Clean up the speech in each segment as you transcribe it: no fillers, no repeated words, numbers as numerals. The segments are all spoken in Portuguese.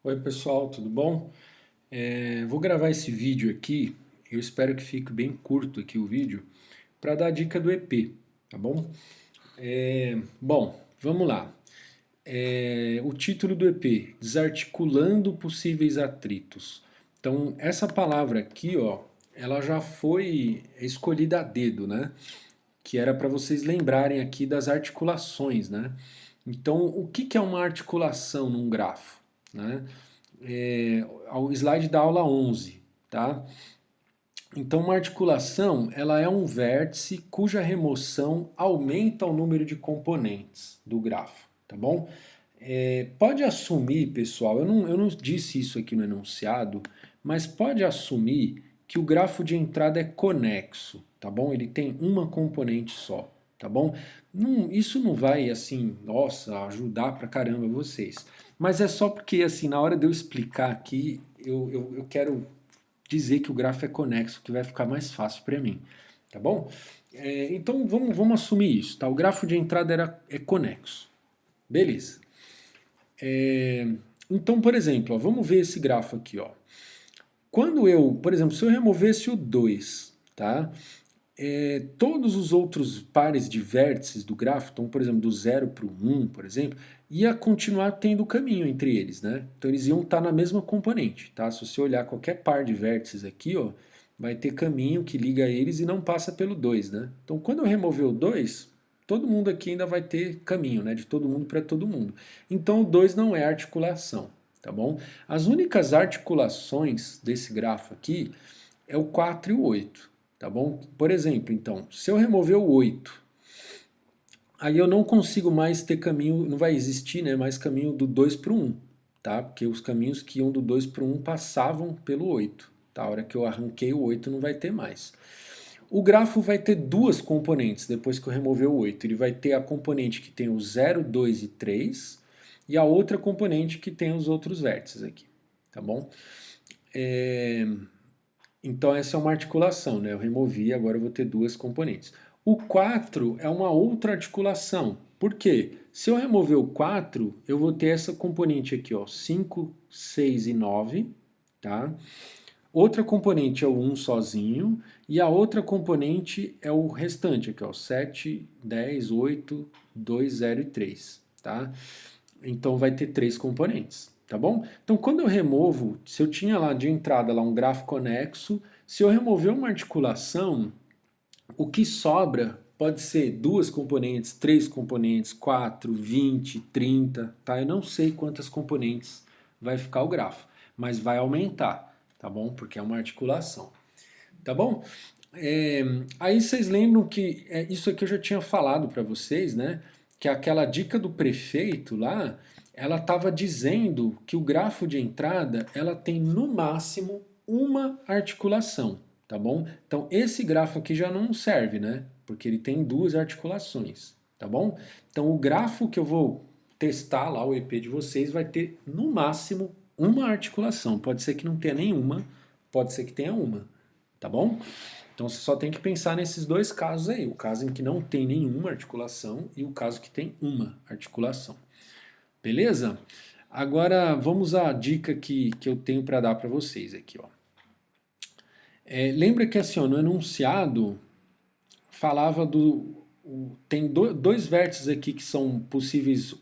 Oi pessoal, tudo bom? Vou gravar esse vídeo aqui, eu espero que fique bem curto aqui o vídeo, para dar a dica do EP, tá bom? Bom, vamos lá. O título do EP, Desarticulando Possíveis Atritos. Então, essa palavra aqui, ó, ela já foi escolhida a dedo, né? Que era para vocês lembrarem aqui das articulações, né? Então, o que é uma articulação num grafo, né? Ao slide da aula 11, tá? Então, uma articulação, ela é um vértice cuja remoção aumenta o número de componentes do grafo, tá bom? Pode assumir, pessoal, eu não disse isso aqui no enunciado, mas pode assumir que o grafo de entrada é conexo, tá bom? Ele tem uma componente só, tá bom? Isso não vai, assim, nossa, ajudar pra caramba vocês. Mas é só porque, assim, na hora de eu explicar aqui, eu quero dizer que o grafo é conexo, que vai ficar mais fácil para mim, tá bom? Então vamos assumir isso, tá? O grafo de entrada é conexo, beleza. Então, por exemplo, ó, vamos ver esse grafo aqui, ó. Quando eu, por exemplo, se eu removesse o 2, tá? Todos os outros pares de vértices do grafo, então, por exemplo, do 0 para o 1, por exemplo, ia continuar tendo caminho entre eles, né? Então eles iam estar na mesma componente, tá? Se você olhar qualquer par de vértices aqui, ó, vai ter caminho que liga eles e não passa pelo 2, né? Então quando eu remover o 2, todo mundo aqui ainda vai ter caminho, né? De todo mundo para todo mundo. Então o 2 não é articulação, tá bom? As únicas articulações desse grafo aqui é o 4 e o 8. Tá bom? Por exemplo, então, se eu remover o 8, aí eu não consigo mais ter caminho, não vai existir, né, mais caminho do 2 para o 1, tá? Porque os caminhos que iam do 2 para o 1 passavam pelo 8. Tá? A hora que eu arranquei o 8 não vai ter mais. O grafo vai ter duas componentes depois que eu remover o 8. Ele vai ter a componente que tem o 0, 2 e 3 e a outra componente que tem os outros vértices aqui, tá bom? Então essa é uma articulação, né? Eu removi, agora eu vou ter duas componentes. O 4 é uma outra articulação. Por quê? Se eu remover o 4, eu vou ter essa componente aqui, ó, 5, 6 e 9, tá? Outra componente é o 1 sozinho, e a outra componente é o restante aqui, ó, 7, 10, 8, 2, 0 e 3, tá? Então vai ter três componentes, tá bom? Então quando eu removo, se eu tinha lá de entrada lá um grafo conexo, se eu remover uma articulação, o que sobra pode ser duas componentes, três componentes, 4, 20, 30, tá? Eu não sei quantas componentes vai ficar o grafo, mas vai aumentar, tá bom? Porque é uma articulação, tá bom? Aí vocês lembram que isso aqui eu já tinha falado para vocês, né? Que aquela dica do prefeito lá, ela estava dizendo que o grafo de entrada ela tem no máximo uma articulação, tá bom? Então esse grafo aqui já não serve, né? Porque ele tem duas articulações, tá bom? Então o grafo que eu vou testar lá, o EP de vocês, vai ter no máximo uma articulação. Pode ser que não tenha nenhuma, pode ser que tenha uma, tá bom? Então você só tem que pensar nesses dois casos aí, o caso em que não tem nenhuma articulação e o caso que tem uma articulação. Beleza? Agora vamos à dica que eu tenho para dar para vocês aqui. Ó. Lembra que assim, ó, no enunciado falava tem dois vértices aqui que são possíveis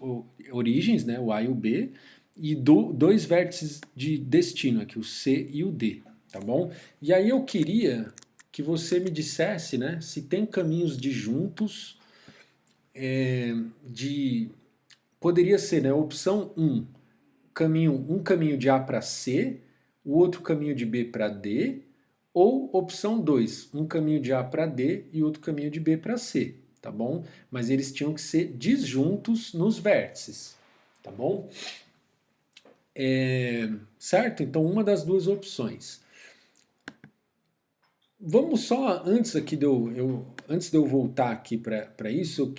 origens, né, o A e o B, e dois vértices de destino aqui, o C e o D, tá bom? E aí eu queria que você me dissesse, né, se tem caminhos disjuntos de... Poderia ser, né, opção um caminho de A para C, o outro caminho de B para D, ou opção 2, um caminho de A para D e outro caminho de B para C, tá bom? Mas eles tinham que ser disjuntos nos vértices, tá bom? Certo? Então, uma das duas opções. Vamos só, antes aqui antes de eu voltar aqui para isso,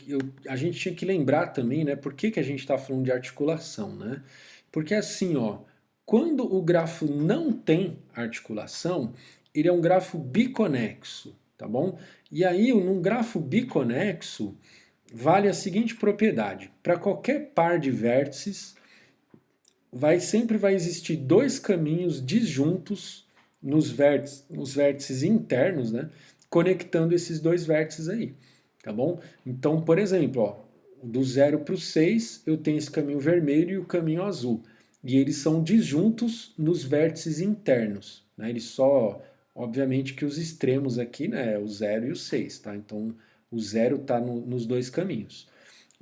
a gente tinha que lembrar também, né, por que a gente está falando de articulação, né? Porque assim, ó, quando o grafo não tem articulação, ele é um grafo biconexo, tá bom? E aí, num grafo biconexo, vale a seguinte propriedade: para qualquer par de vértices, sempre vai existir dois caminhos disjuntos nos vértices internos, né? Conectando esses dois vértices aí, tá bom? Então, por exemplo, ó, do 0 para o 6, eu tenho esse caminho vermelho e o caminho azul. E eles são disjuntos nos vértices internos, né? Eles só, obviamente que os extremos aqui, né, o 0 e o 6, tá? Então, o 0 está nos dois caminhos.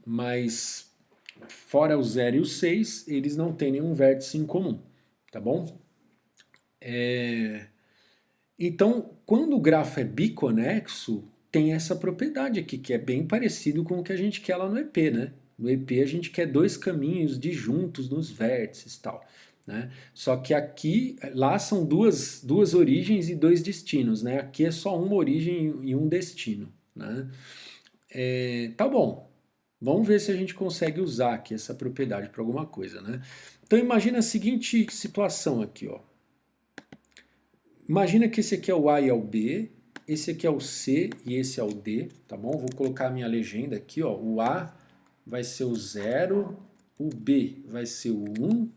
Mas, fora o 0 e o 6, eles não têm nenhum vértice em comum, tá bom? Então, quando o grafo é biconexo, tem essa propriedade aqui, que é bem parecido com o que a gente quer lá no EP, né? No EP a gente quer dois caminhos disjuntos nos vértices e tal, né? Só que aqui, lá são duas origens e dois destinos, né? Aqui é só uma origem e um destino, né? Tá bom, vamos ver se a gente consegue usar aqui essa propriedade para alguma coisa, né? Então imagina a seguinte situação aqui, ó. Imagina que esse aqui é o A e é o B, esse aqui é o C e esse é o D, tá bom? Vou colocar a minha legenda aqui, ó. O A vai ser o 0, o B vai ser o 1,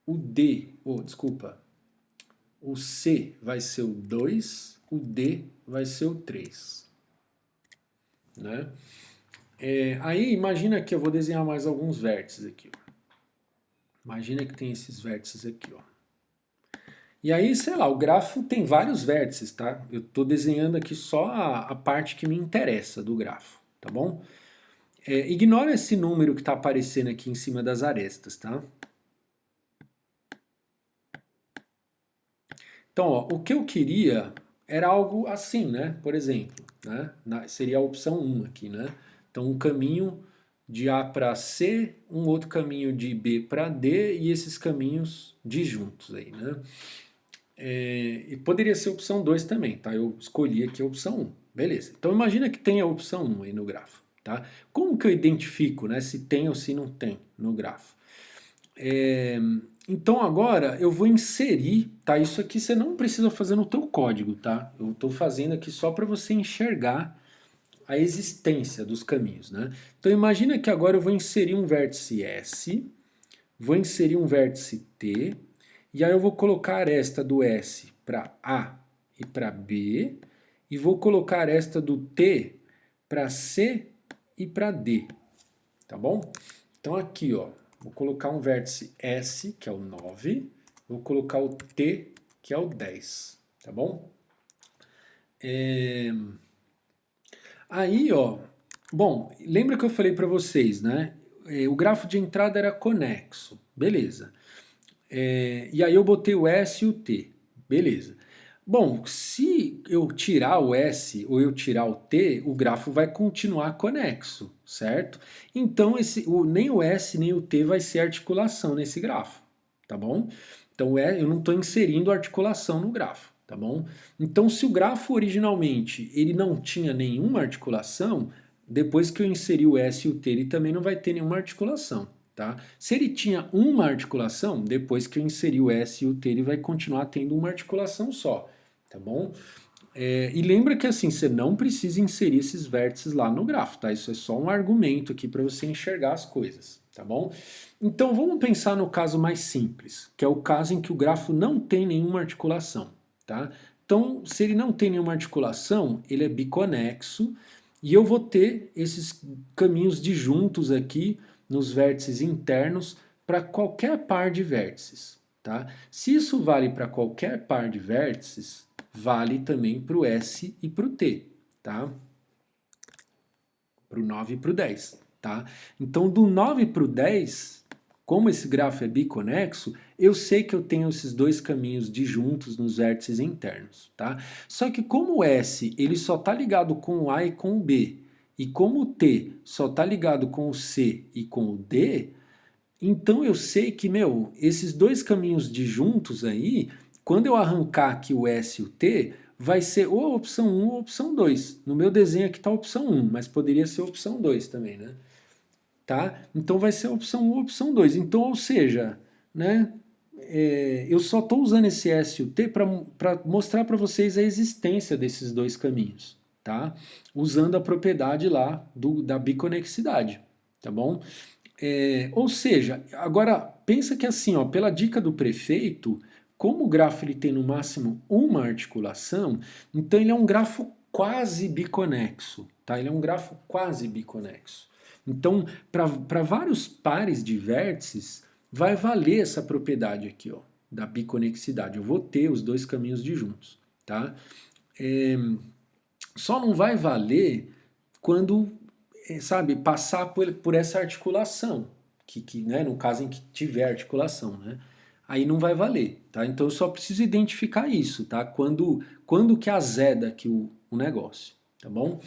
o D, desculpa, o C vai ser o 2, o D vai ser o 3, né? Aí imagina que eu vou desenhar mais alguns vértices aqui, ó. Imagina que tem esses vértices aqui, ó. E aí, sei lá, o grafo tem vários vértices, tá? Eu estou desenhando aqui só a parte que me interessa do grafo, tá bom? Ignora esse número que está aparecendo aqui em cima das arestas, tá? Então, ó, o que eu queria era algo assim, né? Por exemplo, né? Seria a opção 1 aqui, né? Então, um caminho de A para C, um outro caminho de B para D e esses caminhos disjuntos aí, né? E poderia ser a opção 2 também, tá? Eu escolhi aqui a opção 1. Beleza. Então imagina que tem a opção 1 aí no grafo, tá? Como que eu identifico, né, se tem ou se não tem no grafo? Então agora eu vou inserir, tá? Isso aqui você não precisa fazer no teu código, tá? Eu estou fazendo aqui só para você enxergar a existência dos caminhos, né? Então imagina que agora eu vou inserir um vértice S, vou inserir um vértice T, e aí eu vou colocar a aresta do S para A e para B, e vou colocar a aresta do T para C e para D, tá bom? Então aqui, ó, vou colocar um vértice S, que é o 9, vou colocar o T, que é o 10, tá bom? Aí, ó, bom, lembra que eu falei para vocês, né? O grafo de entrada era conexo, beleza. E aí eu botei o S e o T, beleza. Bom, se eu tirar o S ou eu tirar o T, o grafo vai continuar conexo, certo? Então nem o S nem o T vai ser articulação nesse grafo, tá bom? Então eu não estou inserindo articulação no grafo, tá bom? Então se o grafo originalmente ele não tinha nenhuma articulação, depois que eu inseri o S e o T ele também não vai ter nenhuma articulação. Tá? Se ele tinha uma articulação, depois que eu inseri o S e o T, ele vai continuar tendo uma articulação só, tá bom? E lembra que assim, você não precisa inserir esses vértices lá no grafo, tá? Isso é só um argumento aqui para você enxergar as coisas, tá bom? Então vamos pensar no caso mais simples, que é o caso em que o grafo não tem nenhuma articulação, tá? Então, se ele não tem nenhuma articulação, ele é biconexo e eu vou ter esses caminhos disjuntos aqui nos vértices internos para qualquer par de vértices, tá? Se isso vale para qualquer par de vértices, vale também para o S e para o T, tá? Para o 9 e para o 10, tá? Então, do 9 para o 10, como esse grafo é biconexo, eu sei que eu tenho esses dois caminhos disjuntos nos vértices internos, tá? Só que como o S ele só está ligado com o A e com o B, e como o T só está ligado com o C e com o D, então eu sei que, meu, esses dois caminhos disjuntos aí, quando eu arrancar aqui o S e o T, vai ser ou a opção 1 ou a opção 2. No meu desenho aqui está a opção 1, mas poderia ser a opção 2 também, né? Tá? Então vai ser a opção 1 ou a opção 2. Então, ou seja, né, eu só estou usando esse S e o T para mostrar para vocês a existência desses dois caminhos, tá? Usando a propriedade lá da biconexidade, tá bom? Ou seja, agora pensa que assim, ó, pela dica do prefeito, como o grafo ele tem no máximo uma articulação, então ele é um grafo quase biconexo, tá? Ele é um grafo quase biconexo. Então, para vários pares de vértices, vai valer essa propriedade aqui, ó, da biconexidade. Eu vou ter os dois caminhos disjuntos, tá? É, só não vai valer quando, sabe, passar por essa articulação, né, no caso em que tiver articulação, né? Aí não vai valer, tá? Então eu só preciso identificar isso, tá? Quando que azeda aqui o negócio, tá bom?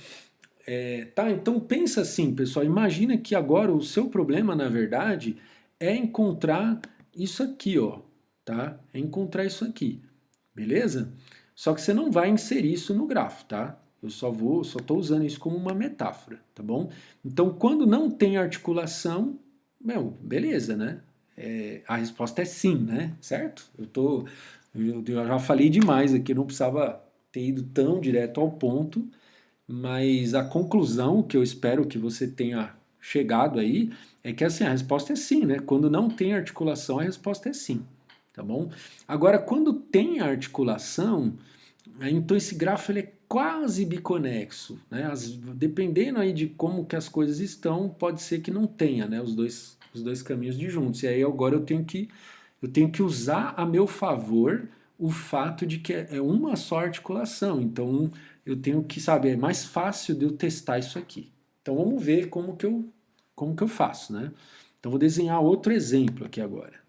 Tá, então pensa assim, pessoal, imagina que agora o seu problema, na verdade, é encontrar isso aqui, ó, tá? É encontrar isso aqui, beleza? Só que você não vai inserir isso no grafo, tá? Eu só tô usando isso como uma metáfora, tá bom? Então, quando não tem articulação, meu, beleza, né? A resposta é sim, né? Certo? Eu já falei demais aqui, não precisava ter ido tão direto ao ponto, mas a conclusão que eu espero que você tenha chegado aí é que assim, a resposta é sim, né? Quando não tem articulação, a resposta é sim, tá bom? Agora, quando tem articulação, então esse grafo ele é quase biconexo, né? Dependendo aí de como que as coisas estão, pode ser que não tenha, né? Os dois caminhos disjuntos. E aí agora eu tenho que usar a meu favor o fato de que é uma só articulação. Então eu tenho que saber, é mais fácil de eu testar isso aqui. Então vamos ver como que eu faço, né? Então vou desenhar outro exemplo aqui agora.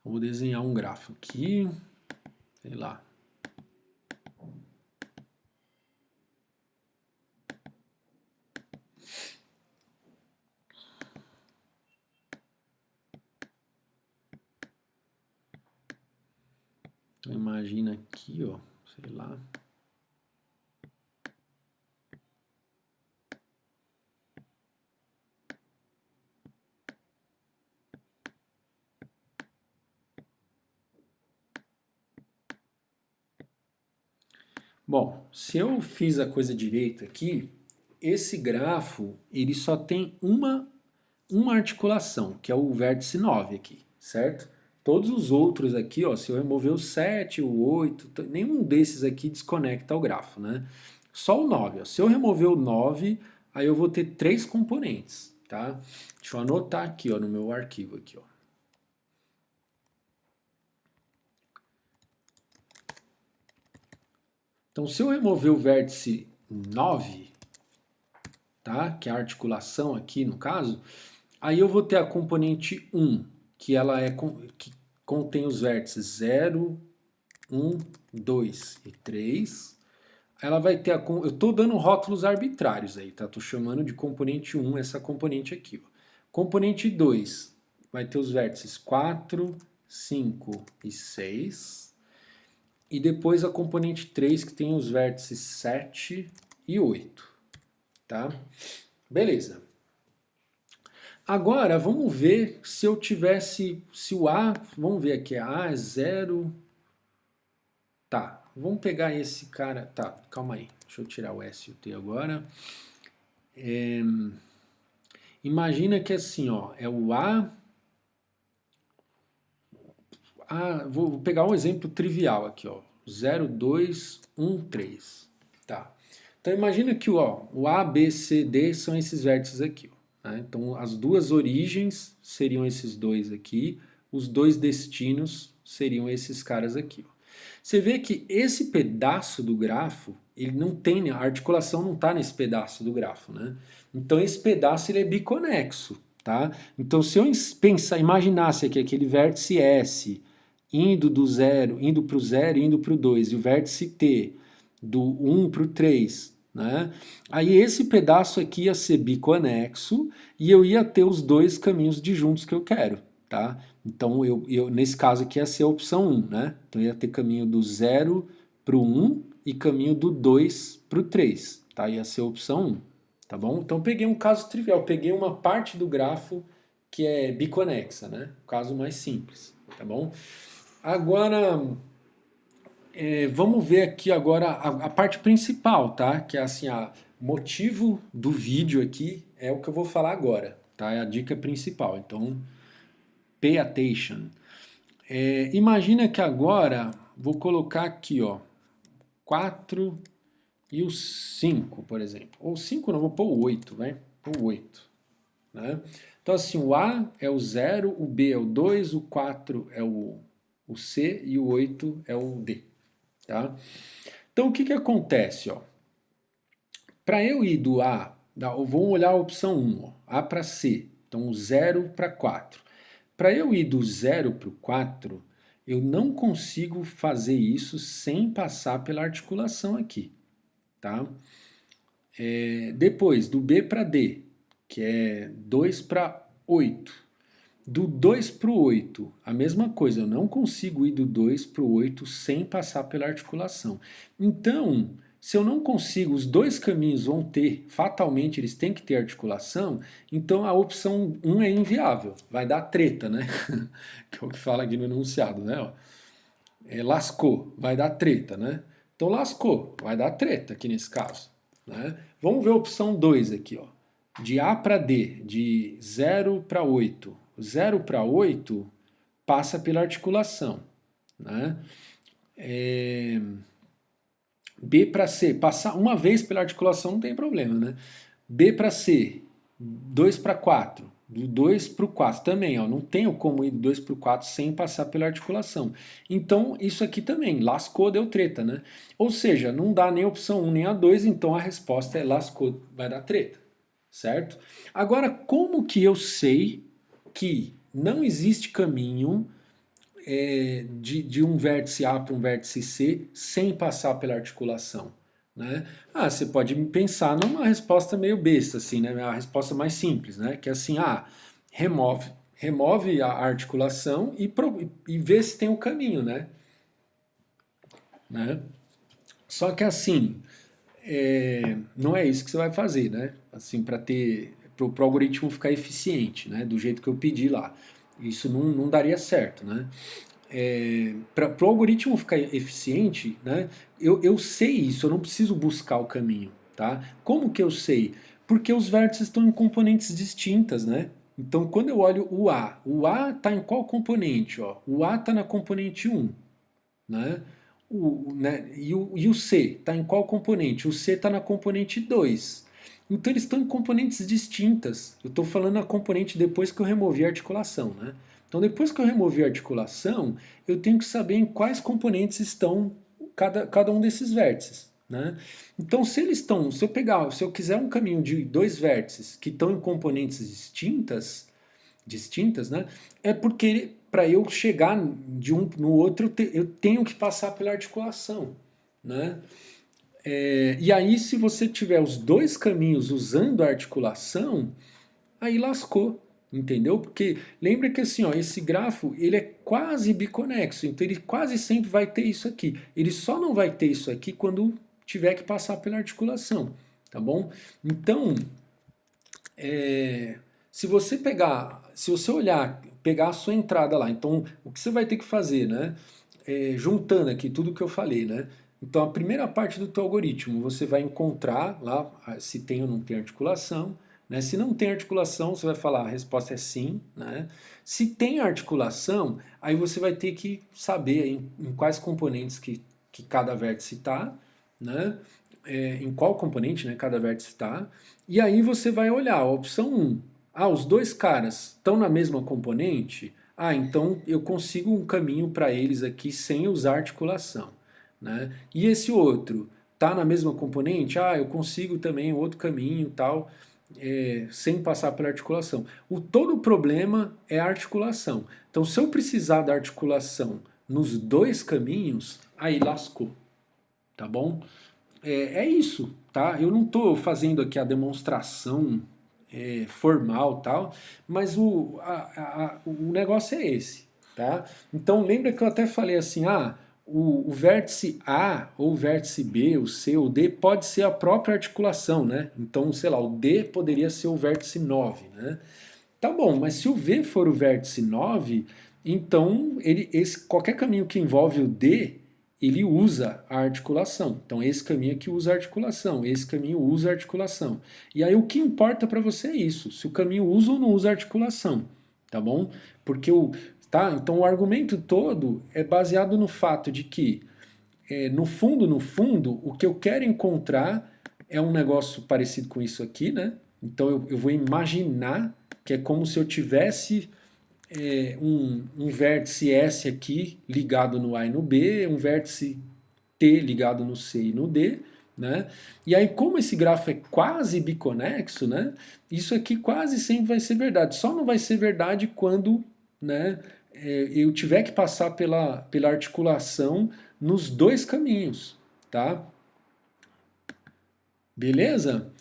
Eu vou desenhar um grafo aqui, sei lá. Então imagina aqui, ó, sei lá. Bom, se eu fiz a coisa direito aqui, esse grafo ele só tem uma articulação, que é o vértice 9 aqui, certo? Todos os outros aqui, ó, se eu remover o 7, o 8, nenhum desses aqui desconecta o grafo, né? Só o 9, ó. Se eu remover o 9, aí eu vou ter três componentes, tá? Deixa eu anotar aqui, ó, no meu arquivo aqui, ó. Então, se eu remover o vértice 9, tá? Que é a articulação aqui no caso, aí eu vou ter a componente 1, que ela que contém os vértices 0, 1, 2 e 3. Ela vai ter eu estou dando rótulos arbitrários aí, tá? Estou chamando de componente 1 essa componente aqui, ó. Componente 2 vai ter os vértices 4, 5 e 6. E depois a componente 3 que tem os vértices 7 e 8, tá? Beleza. Agora, vamos ver se eu tivesse, se o A, vamos ver aqui, A é 0, tá, vamos pegar esse cara, tá, calma aí, deixa eu tirar o S e o T agora. Imagina que assim, ó, é o vou pegar um exemplo trivial aqui, ó, 0, 2, 1, 3, tá. Então imagina que o A, B, C, D são esses vértices aqui, ó, né? Então as duas origens seriam esses dois aqui, os dois destinos seriam esses caras aqui, ó. Você vê que esse pedaço do grafo, ele não tem, a articulação não está nesse pedaço do grafo, né? Então esse pedaço ele é biconexo, tá? Então se eu imaginasse aqui aquele vértice S indo do 0, indo para o 0 e indo para o 2, e o vértice T do 1 para o 3, né? Aí esse pedaço aqui ia ser biconexo e eu ia ter os dois caminhos disjuntos que eu quero, tá? Então, nesse caso aqui ia ser a opção 1, né? Então, ia ter caminho do 0 para o 1 e caminho do 2 para o 3, tá? Ia ser a opção 1, tá bom? Então, peguei um caso trivial, peguei uma parte do grafo que é biconexa, né? O caso mais simples, tá bom? Agora, vamos ver aqui agora a parte principal, tá? Que é assim, o motivo do vídeo aqui é o que eu vou falar agora, tá? É a dica principal, então pay attention. Imagina que agora, vou colocar aqui, ó, 4 e o 5, por exemplo. Ou 5 não, vou pôr o 8, vai? Pôr o 8, né? Então assim, o A é o 0, o B é o 2, o 4 é o C e o 8 é o D, tá? Então o que que acontece, ó? Para eu ir do A, vamos olhar a opção 1, ó, A para C, então 0 para 4. Para eu ir do 0 para o 4, eu não consigo fazer isso sem passar pela articulação aqui, tá? Depois, do B para D, que é 2 para 8. Do 2 para o 8, a mesma coisa, eu não consigo ir do 2 para o 8 sem passar pela articulação. Então, se eu não consigo, os dois caminhos vão ter, fatalmente eles têm que ter articulação, então a opção 1 é inviável, vai dar treta, né? Que é o que fala aqui no enunciado, né? Lascou, vai dar treta, né? Então lascou, vai dar treta aqui nesse caso, né? Vamos ver a opção 2 aqui, ó. De A para D, de 0 para 8. 0 para 8 passa pela articulação, né? B para C, passar uma vez pela articulação não tem problema, né? B para C, 2 para 4. Do 2 para o 4 também, ó, não tenho como ir do 2 para o 4 sem passar pela articulação. Então, isso aqui também, lascou, deu treta, né? Ou seja, não dá nem a opção 1 nem a 2, então a resposta é lascou, vai dar treta, certo? Agora, como que eu sei que não existe caminho de um vértice A para um vértice C sem passar pela articulação, né? Você pode pensar numa resposta meio besta, assim, né? A resposta mais simples, né? Que é assim, remove a articulação e vê se tem o caminho, né? Só que assim, não é isso que você vai fazer, né? Assim, para o algoritmo ficar eficiente, né? Do jeito que eu pedi lá. Isso não daria certo, né? Para o algoritmo ficar eficiente, né, eu sei isso, eu não preciso buscar o caminho, tá? Como que eu sei? Porque os vértices estão em componentes distintas, né? Então, quando eu olho o A está em qual componente? Ó? O A está na componente 1, né? E o C está em qual componente? O C está na componente 2. Então, eles estão em componentes distintas. Eu estou falando a componente depois que eu removi a articulação, né? Então, depois que eu removi a articulação, eu tenho que saber em quais componentes estão cada um desses vértices, né? Então, se eu quiser um caminho de dois vértices que estão em componentes distintas, né? É porque para eu chegar de um no outro, eu tenho que passar pela articulação, né? E aí, se você tiver os dois caminhos usando a articulação, aí lascou, entendeu? Porque lembra que assim, ó, esse grafo ele é quase biconexo, então ele quase sempre vai ter isso aqui. Ele só não vai ter isso aqui quando tiver que passar pela articulação, tá bom? Então, se você olhar, pegar a sua entrada lá, então o que você vai ter que fazer, né? Juntando aqui tudo que eu falei, né? Então a primeira parte do teu algoritmo você vai encontrar lá se tem ou não tem articulação, né? Se não tem articulação, você vai falar a resposta é sim, né? Se tem articulação, aí você vai ter que saber em quais componentes que cada vértice está, né? Em qual componente, né, cada vértice está. E aí você vai olhar a opção 1. Os dois caras estão na mesma componente? Então eu consigo um caminho para eles aqui sem usar articulação, né? E esse outro está na mesma componente? Eu consigo também outro caminho tal, sem passar pela articulação. Todo o problema é a articulação. Então se eu precisar da articulação nos dois caminhos, aí lascou, tá bom? É isso, tá? Eu não estou fazendo aqui a demonstração formal tal, mas o negócio é esse, tá? Então lembra que eu até falei assim, o vértice A ou o vértice B, o C ou D pode ser a própria articulação, né? Então, sei lá, o D poderia ser o vértice 9, né? Tá bom, mas se o V for o vértice 9, então qualquer caminho que envolve o D, ele usa a articulação. Então, esse caminho aqui usa a articulação, esse caminho usa a articulação. E aí, o que importa para você é isso, se o caminho usa ou não usa a articulação, tá bom? Porque então, o argumento todo é baseado no fato de que, no fundo, o que eu quero encontrar é um negócio parecido com isso aqui, né? Então, eu vou imaginar que é como se eu tivesse um vértice S aqui ligado no A e no B, um vértice T ligado no C e no D, né? E aí, como esse grafo é quase biconexo, né? Isso aqui quase sempre vai ser verdade. Só não vai ser verdade quando, né, eu tiver que passar pela articulação nos dois caminhos, tá? Beleza?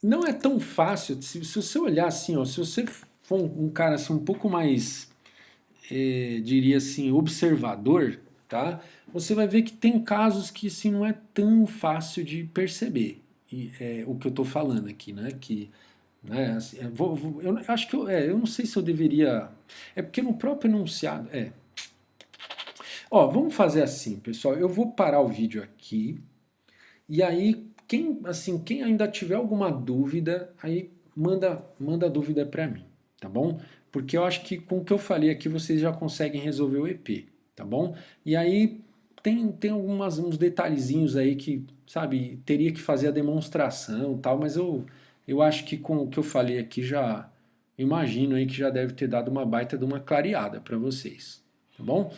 Não é tão fácil. Se você olhar assim, ó, se você for um cara assim, um pouco mais, diria assim, observador, tá? Você vai ver que tem casos que assim, não é tão fácil de perceber o que eu estou falando aqui, né? Que, né, assim, eu acho que eu não sei se eu deveria. É porque no próprio enunciado. Ó, vamos fazer assim, pessoal. Eu vou parar o vídeo aqui. E aí, quem ainda tiver alguma dúvida, aí manda dúvida para mim, tá bom? Porque eu acho que com o que eu falei aqui vocês já conseguem resolver o EP, tá bom? E aí tem uns detalhezinhos aí que, sabe, teria que fazer a demonstração e tal, mas eu acho que com o que eu falei aqui já imagino aí que já deve ter dado uma baita de uma clareada para vocês, tá bom?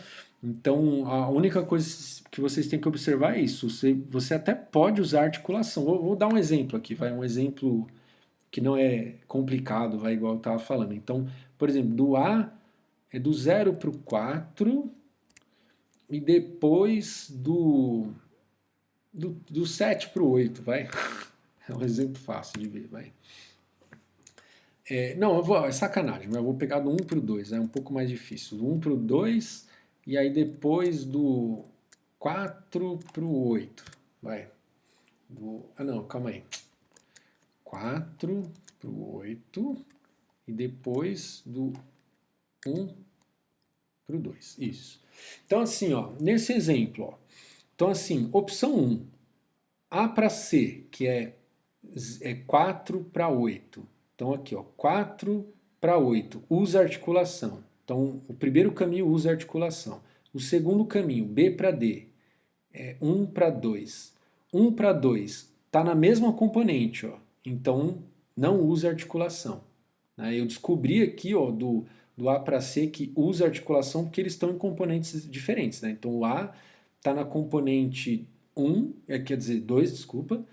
Então, a única coisa que vocês têm que observar é isso. Você até pode usar articulação. Vou dar um exemplo aqui, vai um exemplo que não é complicado, vai igual eu estava falando. Então, por exemplo, do A é do 0 para o 4 e depois do 7 para o 8, vai. É um exemplo fácil de ver, vai. Não, é sacanagem, mas eu vou pegar do 1 para o 2, é um pouco mais difícil. Do 1 para o 2 e aí depois do 4 para o 8, vai. Não, calma aí. 4 para o 8 e depois do 1 para o 2, isso. Então assim, ó, nesse exemplo, ó, então assim, opção 1, A para C, que é 4 para 8. Então aqui, ó, 4 para 8, usa articulação. Então o primeiro caminho usa articulação. O segundo caminho, B para D, é 1 para 2. 1 para 2 está na mesma componente, ó, então não usa articulação. Né? Eu descobri aqui, ó, do A para C que usa articulação porque eles estão em componentes diferentes. Né? Então o A está na componente 1, quer dizer 2, desculpa,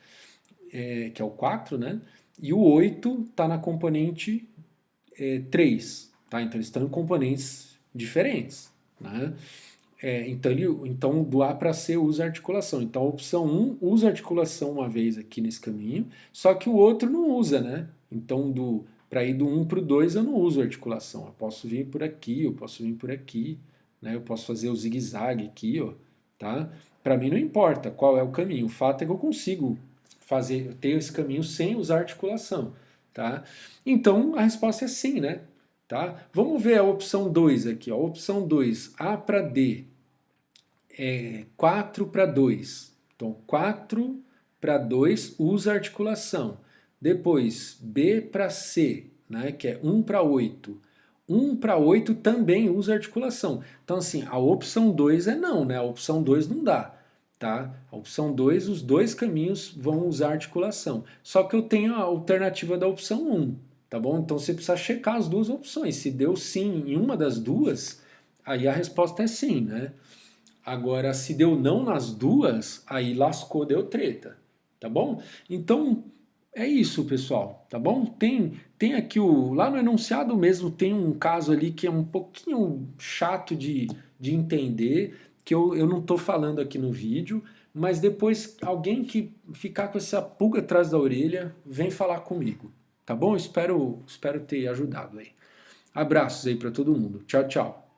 que é o 4, né? E o 8 está na componente 3. Tá? Então eles estão em componentes diferentes. Né? Então do A para C usa articulação. Então a opção 1 usa articulação uma vez aqui nesse caminho, só que o outro não usa, né? Então para ir do 1 para o 2 eu não uso articulação. Eu posso vir por aqui, eu posso vir por aqui, né? Eu posso fazer o zigue-zague aqui, ó, tá? Para mim não importa qual é o caminho, o fato é que eu consigo ter esse caminho sem usar articulação, tá? Então a resposta é sim, né? Tá? Vamos ver a opção 2 aqui, ó. Opção 2, A para D. 4 para 2. Então, 4 para 2 usa articulação. Depois, B para C, né, que é 1 para 8. 1 para 8 também usa articulação. Então, assim, a opção 2 é não, né? A opção 2 não dá. Tá? A opção 2, os dois caminhos vão usar articulação. Só que eu tenho a alternativa da opção 1, tá bom? Então você precisa checar as duas opções. Se deu sim em uma das duas, aí a resposta é sim, né? Agora, se deu não nas duas, aí lascou, deu treta, tá bom? Então, é isso, pessoal, tá bom? Tem aqui lá no enunciado mesmo tem um caso ali que é um pouquinho chato de entender, que eu não estou falando aqui no vídeo, mas depois alguém que ficar com essa pulga atrás da orelha, vem falar comigo, tá bom? Espero ter ajudado aí. Abraços aí para todo mundo. Tchau, tchau.